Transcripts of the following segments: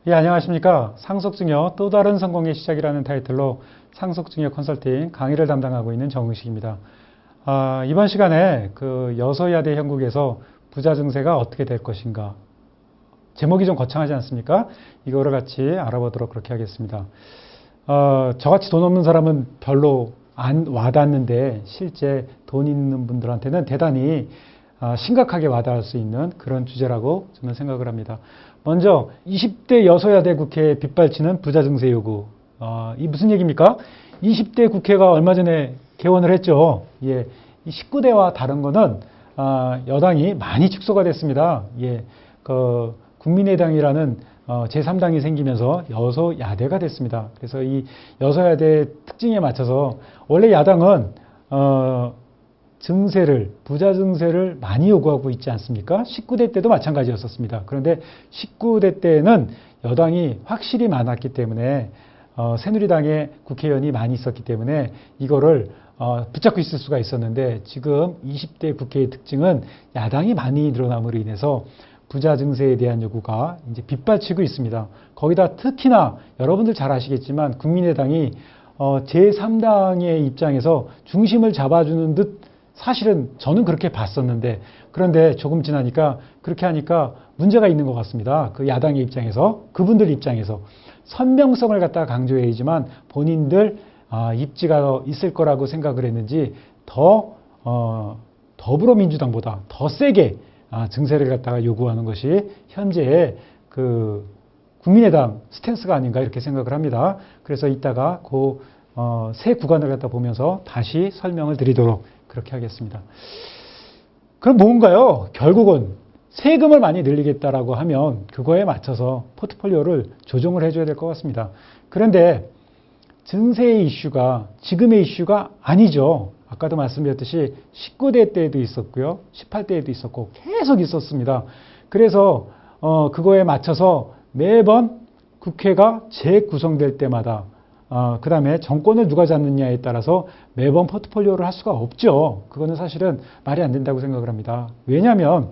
예, 안녕하십니까. 상속증여 또 다른 성공의 시작이라는 타이틀로 상속증여 컨설팅 강의를 담당하고 있는 정의식입니다. 이번 시간에 그 여서야대 형국에서 부자 증세가 어떻게 될 것인가. 제목이 좀 거창하지 않습니까? 이거를 같이 알아보도록 그렇게 하겠습니다. 저같이 돈 없는 사람은 별로 안 와닿는데 실제 돈 있는 분들한테는 대단히 심각하게 와닿을 수 있는 그런 주제라고 저는 생각을 합니다. 먼저 20대 여서야대 국회에 빗발치는 부자 증세 요구. 이 무슨 얘기입니까? 20대 국회가 얼마 전에 개원을 했죠. 예, 19대와 다른 거는 여당이 많이 축소가 됐습니다. 예, 국민의당이라는 제3당이 생기면서 여서야대가 됐습니다. 그래서 이 여서야대 특징에 맞춰서 원래 야당은 부자 증세를 많이 요구하고 있지 않습니까? 19대 때도 마찬가지였었습니다. 그런데 19대 때는 여당이 확실히 많았기 때문에 새누리당의 국회의원이 많이 있었기 때문에 이거를 붙잡고 있을 수가 있었는데 지금 20대 국회의 특징은 야당이 많이 늘어남으로 인해서 부자 증세에 대한 요구가 이제 빗발치고 있습니다. 거기다 특히나 여러분들 잘 아시겠지만 국민의당이 제3당의 입장에서 중심을 잡아주는 듯 사실은 저는 그렇게 봤었는데 그런데 조금 지나니까 그렇게 하니까 문제가 있는 것 같습니다. 그 야당의 입장에서 그분들 입장에서 선명성을 갖다가 강조해야지만 본인들 입지가 있을 거라고 생각을 했는지 더 더불어민주당보다 더 세게 증세를 갖다가 요구하는 것이 현재의 그 국민의당 스탠스가 아닌가 이렇게 생각을 합니다. 그래서 이따가 새 구간을 갖다 보면서 다시 설명을 드리도록 그렇게 하겠습니다. 그럼 뭔가요? 결국은 세금을 많이 늘리겠다라고 하면 그거에 맞춰서 포트폴리오를 조정을 해줘야 될 것 같습니다. 그런데 증세의 이슈가 지금의 이슈가 아니죠. 아까도 말씀드렸듯이 19대 때에도 있었고요. 18대에도 있었고 계속 있었습니다. 그래서 그거에 맞춰서 매번 국회가 재구성될 때마다 그 다음에 정권을 누가 잡느냐에 따라서 매번 포트폴리오를 할 수가 없죠. 그거는 사실은 말이 안 된다고 생각을 합니다. 왜냐하면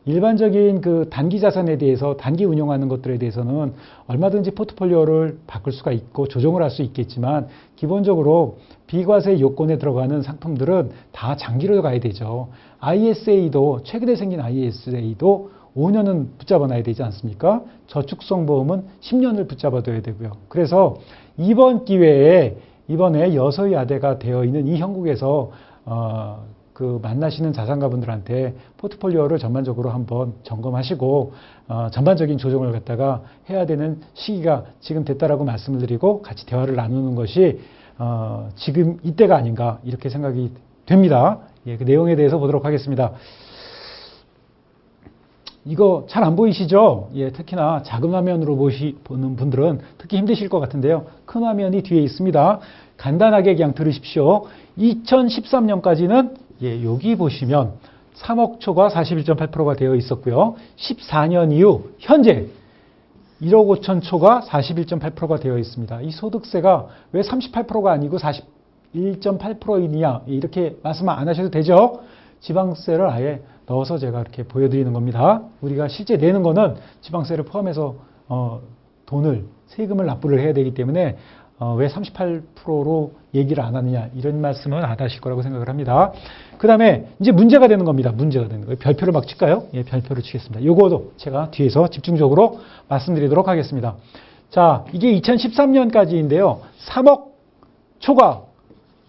일반적인 그 단기 자산에 대해서 단기 운용하는 것들에 대해서는 얼마든지 포트폴리오를 바꿀 수가 있고 조정을 할 수 있겠지만 기본적으로 비과세 요건에 들어가는 상품들은 다 장기로 가야 되죠. ISA도 최근에 생긴 ISA도 5년은 붙잡아 놔야 되지 않습니까? 저축성 보험은 10년을 붙잡아 둬야 되고요. 그래서 이번 기회에 이번에 여서야대가 되어 있는 이 형국에서 만나시는 자산가분들한테 포트폴리오를 전반적으로 한번 점검하시고 전반적인 조정을 갖다가 해야 되는 시기가 지금 됐다라고 말씀을 드리고 같이 대화를 나누는 것이 지금 이때가 아닌가 이렇게 생각이 됩니다. 예, 그 내용에 대해서 보도록 하겠습니다. 이거 잘 안 보이시죠? 예, 특히나 작은 화면으로 보는 분들은 특히 힘드실 것 같은데요. 큰 화면이 뒤에 있습니다. 간단하게 그냥 들으십시오. 2013년까지는 여기 보시면 3억 초과 41.8%가 되어 있었고요. 14년 이후 현재 1억 5천 초과 41.8%가 되어 있습니다. 이 소득세가 왜 38%가 아니고 41.8%이냐 이렇게 말씀 안 하셔도 되죠. 지방세를 아예 넣어서 제가 이렇게 보여드리는 겁니다. 우리가 실제 내는 거는 지방세를 포함해서 세금을 납부를 해야 되기 때문에 왜 38%로 얘기를 안 하느냐 이런 말씀은 안 하실 거라고 생각을 합니다. 그 다음에 이제 문제가 되는 겁니다. 문제가 되는 거예요. 별표를 막 칠까요? 예, 별표를 치겠습니다. 요거도 제가 뒤에서 집중적으로 말씀드리도록 하겠습니다. 자, 이게 2013년까지인데요. 3억 초과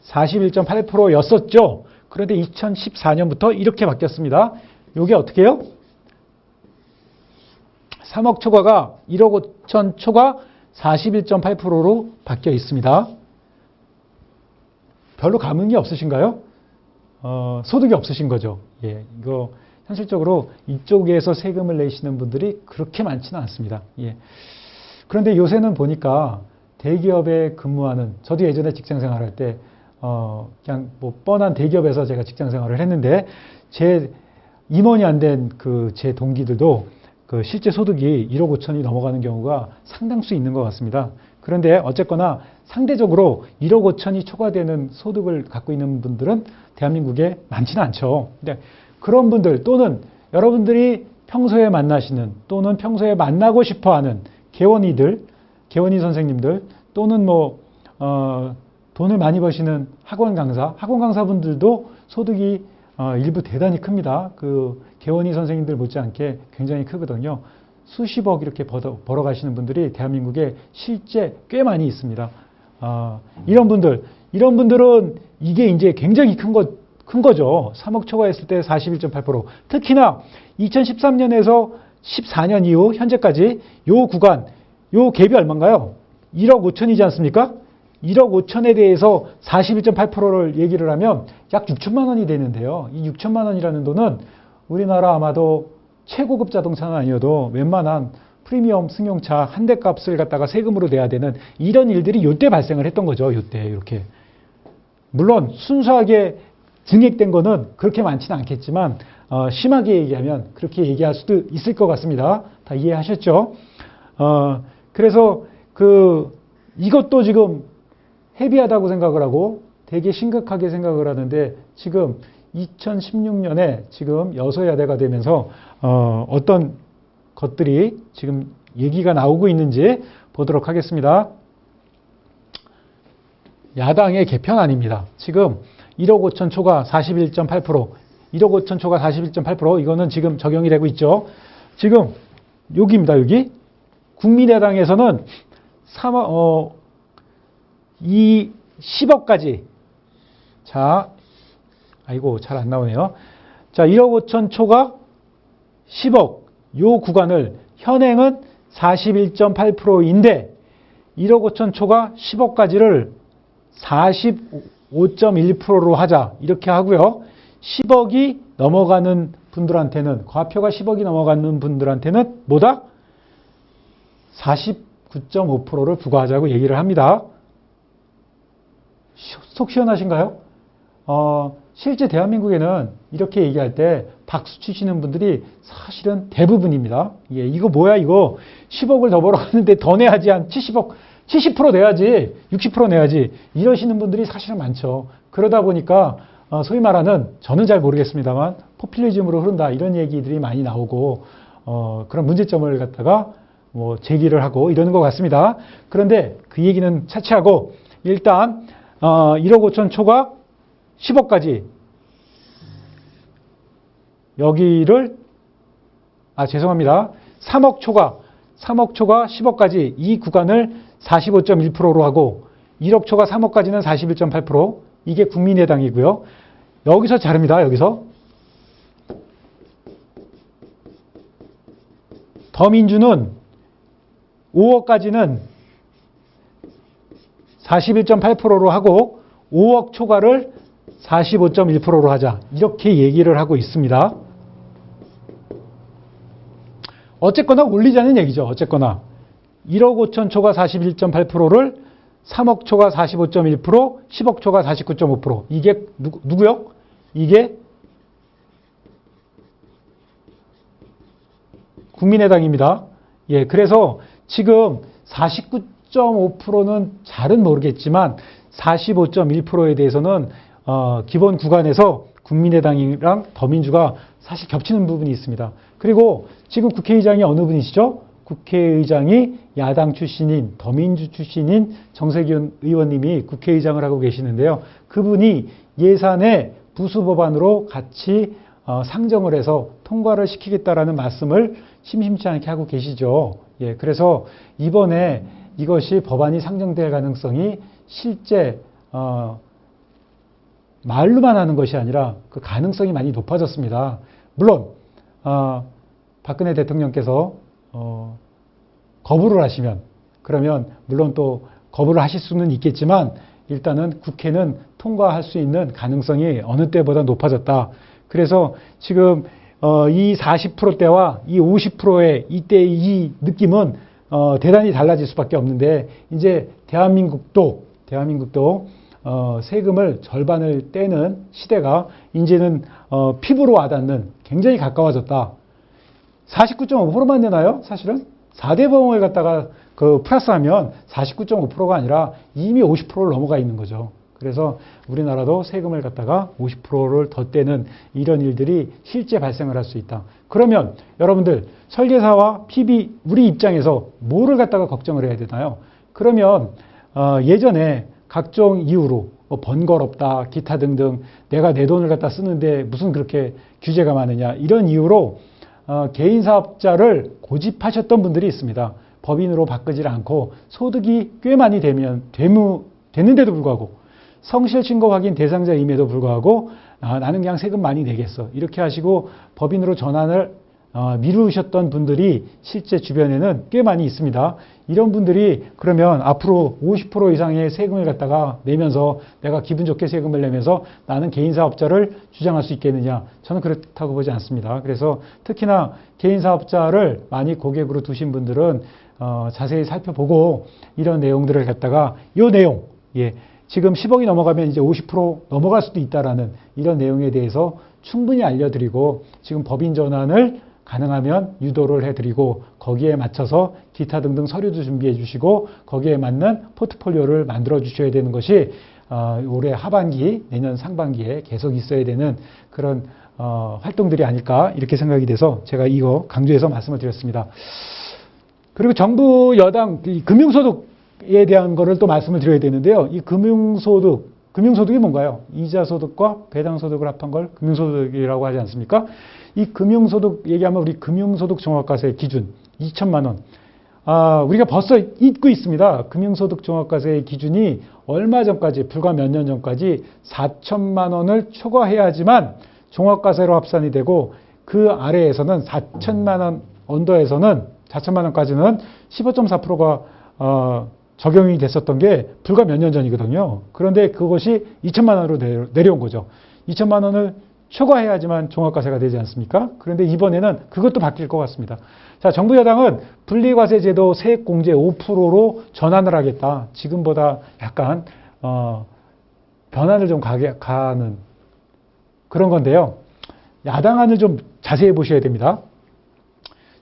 41.8%였었죠. 그런데 2014년부터 이렇게 바뀌었습니다. 이게 어떻게 해요? 3억 초과가 1억 5천 초과 41.8%로 바뀌어 있습니다. 별로 감흥이 없으신가요? 소득이 없으신 거죠. 예, 이거 현실적으로 이쪽에서 세금을 내시는 분들이 그렇게 많지는 않습니다. 예. 그런데 요새는 보니까 대기업에 근무하는, 저도 예전에 직장 생활할 때 그냥 뻔한 대기업에서 제가 직장 생활을 했는데 제 임원이 안 된 제 동기들도 실제 소득이 1억 5천이 넘어가는 경우가 상당수 있는 것 같습니다. 그런데 어쨌거나 상대적으로 1억 5천이 초과되는 소득을 갖고 있는 분들은 대한민국에 많지는 않죠. 근데 그런 분들 또는 여러분들이 평소에 만나시는 또는 평소에 만나고 싶어하는 개원이 선생님들 또는 돈을 많이 버시는 학원 강사분들도 소득이 일부 대단히 큽니다. 그 개원이 선생님들 못지않게 굉장히 크거든요. 수십억 이렇게 벌어가시는 분들이 대한민국에 실제 꽤 많이 있습니다. 이런 분들은 이게 이제 굉장히 큰 거죠. 3억 초과했을 때 41.8%. 특히나 2013년에서 14년 이후 현재까지 요 구간, 요 갭이 얼마인가요? 1억 5천이지 않습니까? 1억 5천에 대해서 41.8%를 얘기를 하면 약 6천만 원이 되는데요. 이 6천만 원이라는 돈은 우리나라 아마도 최고급 자동차는 아니어도 웬만한 프리미엄 승용차 한 대 값을 갖다가 세금으로 내야 되는 이런 일들이 요때 발생을 했던 거죠. 요때 이렇게. 물론 순수하게 증액된 거는 그렇게 많지는 않겠지만 심하게 얘기하면 그렇게 얘기할 수도 있을 것 같습니다. 다 이해하셨죠? 그래서 이것도 지금 헤비하다고 생각을 하고 되게 심각하게 생각을 하는데 지금 2016년에 지금 여소야대가 되면서 어떤 것들이 지금 얘기가 나오고 있는지 보도록 하겠습니다. 야당의 개편안입니다. 지금 1억 5천 초과 41.8%, 1억 5천 초과 41.8% 이거는 지금 적용이 되고 있죠. 지금 여기입니다. 여기 국민의당에서는 이 10억까지 자, 아이고 잘 안 나오네요. 자, 1억 5천 초과 10억 요 구간을 현행은 41.8%인데 1억 5천 초과 10억까지를 45.1%로 하자 이렇게 하고요. 10억이 넘어가는 분들한테는 과표가 10억이 넘어가는 분들한테는 뭐다? 49.5%를 부과하자고 얘기를 합니다. 속 시원하신가요? 실제 대한민국에는 이렇게 얘기할 때 박수 치시는 분들이 사실은 대부분입니다. 예, 이거 뭐야 이거 10억을 더 벌어가는데 더 내야지 한 70% 내야지 60% 내야지 이러시는 분들이 사실은 많죠. 그러다 보니까 소위 말하는 저는 잘 모르겠습니다만 포퓰리즘으로 흐른다 이런 얘기들이 많이 나오고 그런 문제점을 갖다가 제기를 하고 이러는 것 같습니다. 그런데 그 얘기는 차치하고 일단 1억 5천 초과 10억까지 여기를 죄송합니다. 3억 초과 10억까지 이 구간을 45.1%로 하고 1억 초과 3억까지는 41.8% 이게 국민의당이고요. 여기서 자릅니다. 여기서 더민주는 5억까지는 41.8%로 하고 5억 초과를 45.1%로 하자 이렇게 얘기를 하고 있습니다. 어쨌거나 올리자는 얘기죠. 어쨌거나 1억 5천 초과 41.8%를 3억 초과 45.1%, 10억 초과 49.5% 이게 누구요? 이게 국민의당입니다. 예, 그래서 지금 49.5%는 잘은 모르겠지만 45.1%에 대해서는 기본 구간에서 국민의당이랑 더민주가 사실 겹치는 부분이 있습니다. 그리고 지금 국회의장이 어느 분이시죠? 국회의장이 야당 출신인 더민주 출신인 정세균 의원님이 국회의장을 하고 계시는데요. 그분이 예산에 부수법안으로 같이 상정을 해서 통과를 시키겠다라는 말씀을 심심치 않게 하고 계시죠. 예, 그래서 이번에 이것이 법안이 상정될 가능성이 실제 말로만 하는 것이 아니라 그 가능성이 많이 높아졌습니다. 물론 박근혜 대통령께서 거부를 하시면 그러면 물론 또 거부를 하실 수는 있겠지만 일단은 국회는 통과할 수 있는 가능성이 어느 때보다 높아졌다. 그래서 지금 이 40%대와 이 50%의 이때 이 느낌은 대단히 달라질 수밖에 없는데 이제 대한민국도 세금을 절반을 떼는 시대가 이제는 피부로 와닿는 굉장히 가까워졌다. 49.5%만 되나요? 사실은 4대 보험을 갖다가 플러스하면 49.5%가 아니라 이미 50%를 넘어가 있는 거죠. 그래서 우리나라도 세금을 갖다가 50%를 더 떼는 이런 일들이 실제 발생을 할 수 있다. 그러면 여러분들 설계사와 PB 우리 입장에서 뭐를 갖다가 걱정을 해야 되나요? 그러면 예전에 각종 이유로 뭐 번거롭다, 기타 등등 내가 내 돈을 갖다 쓰는데 무슨 그렇게 규제가 많으냐 이런 이유로 개인 사업자를 고집하셨던 분들이 있습니다. 법인으로 바꾸질 않고 소득이 꽤 많이 됐는데도 불구하고 성실 신고 확인 대상자임에도 불구하고 나는 그냥 세금 많이 내겠어 이렇게 하시고 법인으로 전환을 미루셨던 분들이 실제 주변에는 꽤 많이 있습니다. 이런 분들이 그러면 앞으로 50% 이상의 세금을 갖다가 내면서 내가 기분 좋게 세금을 내면서 나는 개인 사업자를 주장할 수 있겠느냐? 저는 그렇다고 보지 않습니다. 그래서 특히나 개인 사업자를 많이 고객으로 두신 분들은 자세히 살펴보고 이런 내용들을 갖다가 이 내용, 지금 10억이 넘어가면 이제 50% 넘어갈 수도 있다라는 이런 내용에 대해서 충분히 알려드리고 지금 법인 전환을 가능하면 유도를 해드리고 거기에 맞춰서 기타 등등 서류도 준비해 주시고 거기에 맞는 포트폴리오를 만들어 주셔야 되는 것이 올해 하반기, 내년 상반기에 계속 있어야 되는 그런 활동들이 아닐까 이렇게 생각이 돼서 제가 이거 강조해서 말씀을 드렸습니다. 그리고 정부 여당 금융소득에 대한 거를 또 말씀을 드려야 되는데요. 이 금융소득이 뭔가요? 이자소득과 배당소득을 합한 걸 금융소득이라고 하지 않습니까? 이 금융소득 얘기하면 우리 금융소득 종합과세 기준 2천만 원. 우리가 벌써 잊고 있습니다. 금융소득 종합과세 기준이 얼마 전까지, 불과 몇 년 전까지 4천만 원을 초과해야지만 종합과세로 합산이 되고 그 아래에서는 4천만 원 언더에서는 4천만 원까지는 15.4%가 적용이 됐었던 게 불과 몇 년 전이거든요. 그런데 그것이 2천만 원으로 내려온 거죠. 2천만 원을 초과해야지만 종합과세가 되지 않습니까? 그런데 이번에는 그것도 바뀔 것 같습니다. 자, 정부 여당은 분리과세제도 세액공제 5%로 전환을 하겠다. 지금보다 약간 변화를 좀 가는 그런 건데요. 야당안을 좀 자세히 보셔야 됩니다.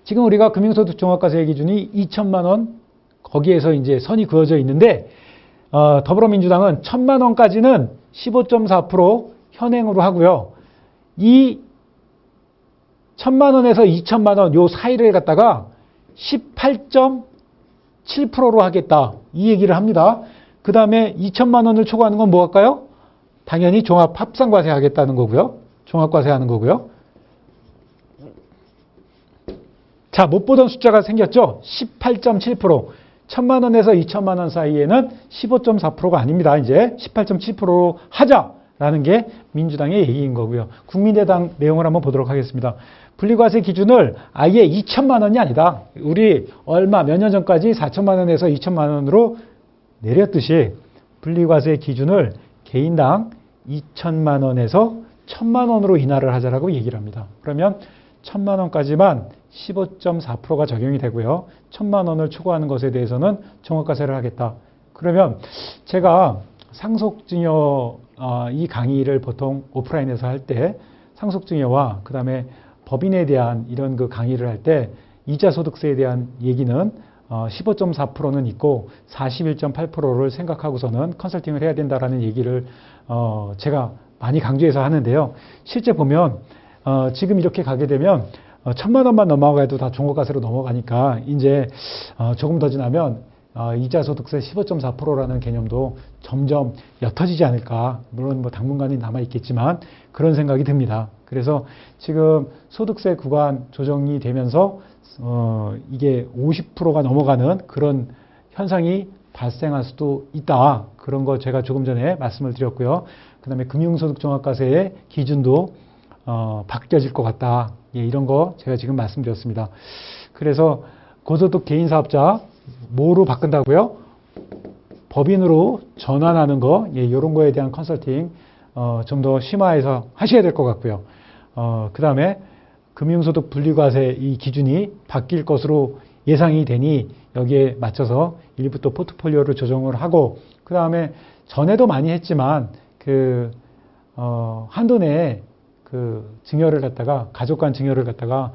지금 우리가 금융소득 종합과세 기준이 2천만 원 거기에서 이제 선이 그어져 있는데 더불어민주당은 1천만 원까지는 15.4% 현행으로 하고요. 이 1천만 원에서 2천만 원 요 사이를 갖다가 18.7%로 하겠다. 이 얘기를 합니다. 그 다음에 2천만 원을 초과하는 건 뭐 할까요? 당연히 종합 합산과세 하겠다는 거고요. 종합과세 하는 거고요. 자, 못 보던 숫자가 생겼죠? 18.7%. 1천만 원에서 2천만 원 사이에는 15.4%가 아닙니다. 이제 18.7%로 하자라는 게 민주당의 얘기인 거고요. 국민의당 내용을 한번 보도록 하겠습니다. 분리과세 기준을 아예 2천만 원이 아니다. 우리 얼마 몇 년 전까지 4천만 원에서 2천만 원으로 내렸듯이 분리과세 기준을 개인당 2천만 원에서 1천만 원으로 인하를 하자라고 얘기를 합니다. 그러면 1천만 원까지만 15.4%가 적용이 되고요. 1천만 원을 초과하는 것에 대해서는 종합과세를 하겠다. 그러면 제가 상속증여 이 강의를 보통 오프라인에서 할 때 상속증여와 그 다음에 법인에 대한 이런 그 강의를 할 때 이자소득세에 대한 얘기는 15.4%는 있고 41.8%를 생각하고서는 컨설팅을 해야 된다라는 얘기를 제가 많이 강조해서 하는데요. 실제 보면 지금 이렇게 가게 되면 1천만 원만 넘어가도 다 종합과세로 넘어가니까 이제 조금 더 지나면 이자소득세 15.4%라는 개념도 점점 옅어지지 않을까. 물론 뭐 당분간은 남아있겠지만 그런 생각이 듭니다. 그래서 지금 소득세 구간 조정이 되면서 이게 50%가 넘어가는 그런 현상이 발생할 수도 있다. 그런 거 제가 조금 전에 말씀을 드렸고요. 그 다음에 금융소득 종합과세의 기준도 바뀌어질 것 같다. 이런 거 제가 지금 말씀드렸습니다. 그래서 고소득 개인 사업자 뭐로 바꾼다고요? 법인으로 전환하는 거, 이런 거에 대한 컨설팅 좀 더 심화해서 하셔야 될 것 같고요. 그 다음에 금융소득 분리과세 이 기준이 바뀔 것으로 예상이 되니 여기에 맞춰서 일부 또 포트폴리오를 조정을 하고 그 다음에 전에도 많이 했지만 한도 내에 증여를 갖다가 가족 간 증여를 갖다가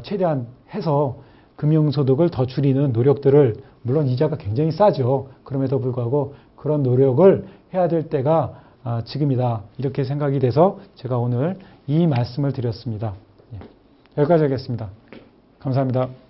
최대한 해서 금융소득을 더 줄이는 노력들을 물론 이자가 굉장히 싸죠. 그럼에도 불구하고 그런 노력을 해야 될 때가 지금이다. 이렇게 생각이 돼서 제가 오늘 이 말씀을 드렸습니다. 여기까지 하겠습니다. 감사합니다.